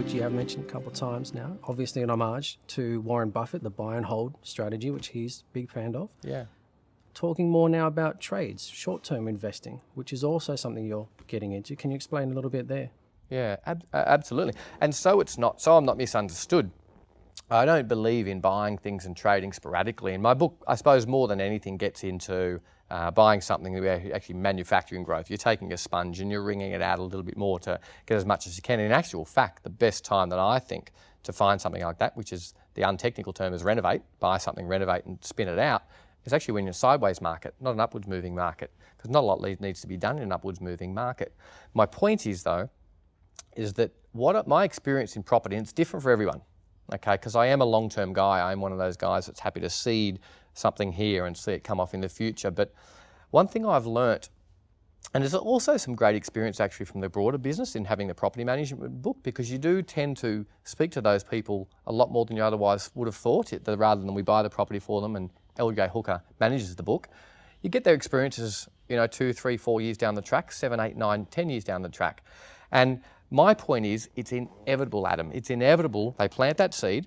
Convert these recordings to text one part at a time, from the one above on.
which you have mentioned a couple of times now, obviously an homage to Warren Buffett, the buy and hold strategy, which he's a big fan of. Yeah. Talking more now about trades, short-term investing, which is also something you're getting into. Can you explain a little bit there? Yeah, absolutely. And so I'm not misunderstood. I don't believe in buying things and trading sporadically. And my book, I suppose, more than anything gets into buying something where actually manufacturing growth. You're taking a sponge and you're wringing it out a little bit more to get as much as you can. In actual fact, the best time that I think to find something like that, which is the untechnical term is renovate, buy something, renovate and spin it out, is actually when you're in a sideways market, not an upwards moving market, because not a lot needs to be done in an upwards moving market. My point is, though, is that my experience in property, and it's different for everyone, okay, because I am a long-term guy. I'm one of those guys that's happy to seed something here and see it come off in the future. But one thing I've learnt, and there's also some great experience actually from the broader business in having the property management book, because you do tend to speak to those people a lot more than you otherwise would have thought, rather than we buy the property for them and LJ Hooker manages the book. You get their experiences, 2, 3, 4 years down the track, 7, 8, 9, 10 years down the track. And my point is, it's inevitable, Adam. It's inevitable. They plant that seed.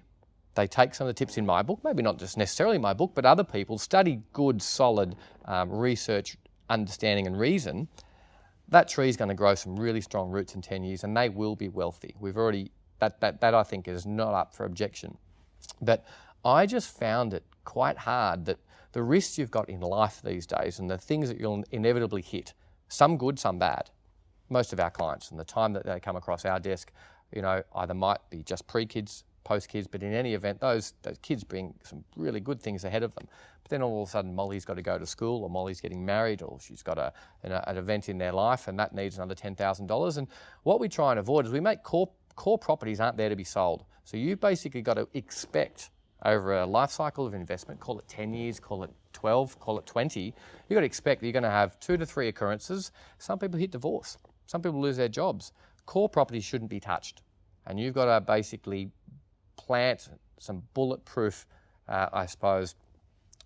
They take some of the tips in my book, maybe not just necessarily my book, but other people, study good, solid research, understanding and reason. That tree is going to grow some really strong roots in 10 years and they will be wealthy. We've already, that I think is not up for objection. But I just found it quite hard that the risks you've got in life these days and the things that you'll inevitably hit, some good, some bad, most of our clients and the time that they come across our desk, either might be just pre-kids, post-kids, but in any event, those kids bring some really good things ahead of them. But then all of a sudden, Molly's got to go to school, or Molly's getting married, or she's got an event in their life, and that needs another $10,000. And what we try and avoid is we make core properties aren't there to be sold. So you've basically got to expect over a life cycle of investment, call it 10 years, call it 12, call it 20, you've got to expect that you're going to have 2 to 3 occurrences. Some people hit divorce. Some people lose their jobs. Core properties shouldn't be touched. And you've got to basically plant some bulletproof, I suppose,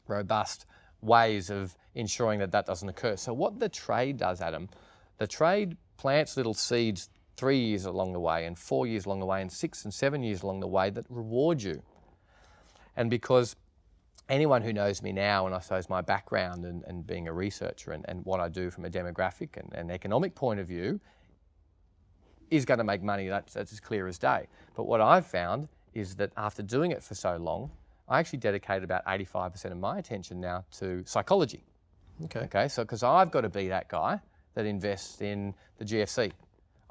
robust ways of ensuring that doesn't occur. So what the trade does, Adam, the trade plants little seeds 3 years along the way and 4 years along the way and 6 and 7 years along the way that reward you. And because anyone who knows me now, and I suppose my background and being a researcher and what I do from a demographic and economic point of view is going to make money, that's as clear as day. But what I've found is that after doing it for so long, I actually dedicate about 85% of my attention now to psychology. Okay, so because I've got to be that guy that invests in the GFC.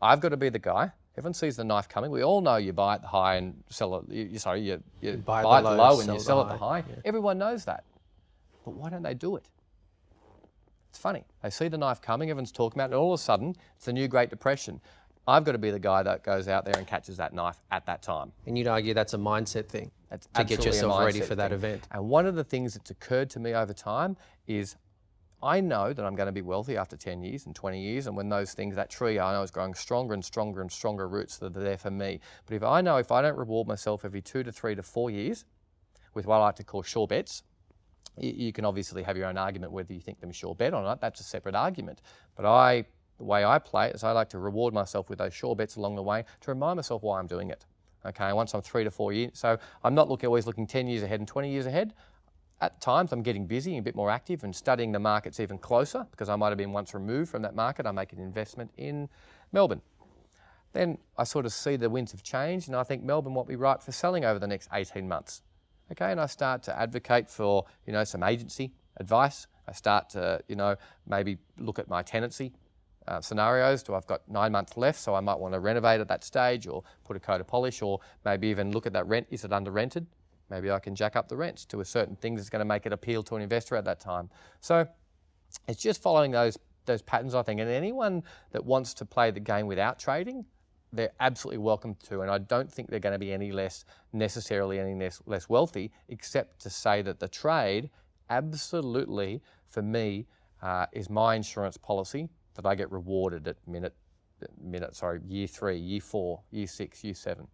I've got to be the guy. Everyone sees the knife coming. We all know you buy at the high and sell it. You buy at the low and you sell at the high. Yeah. Everyone knows that. But why don't they do it? It's funny. They see the knife coming, everyone's talking about it, and all of a sudden, it's the new Great Depression. I've got to be the guy that goes out there and catches that knife at that time. And you'd argue that's a mindset thing, that's to get yourself ready for that event. And one of the things that's occurred to me over time is I know that I'm going to be wealthy after 10 years and 20 years, and when those things, that tree I know is growing stronger and stronger and stronger roots that are there for me. But if I don't reward myself every 2 to 3 to 4 years with what I like to call sure bets, you can obviously have your own argument whether you think them sure bet or not. That's a separate argument. But the way I play it is I like to reward myself with those sure bets along the way to remind myself why I'm doing it. Okay, once I'm 3 to 4 years, so I'm not always looking 10 years ahead and 20 years ahead. At times I'm getting busy and a bit more active and studying the markets even closer because I might have been once removed from that market. I make an investment in Melbourne. Then I sort of see the winds have changed and I think Melbourne won't be right for selling over the next 18 months. Okay, and I start to advocate for, some agency advice. I start to, maybe look at my tenancy scenarios. I've got 9 months left, so I might want to renovate at that stage or put a coat of polish or maybe even look at that rent. Is it under rented? Maybe I can jack up the rents to a certain thing that's going to make it appeal to an investor at that time. So it's just following those patterns, I think. And anyone that wants to play the game without trading, they're absolutely welcome to. And I don't think they're going to be any less wealthy, except to say that the trade absolutely, for me, is my insurance policy that I get rewarded at year 3, year 4, year 6, year 7.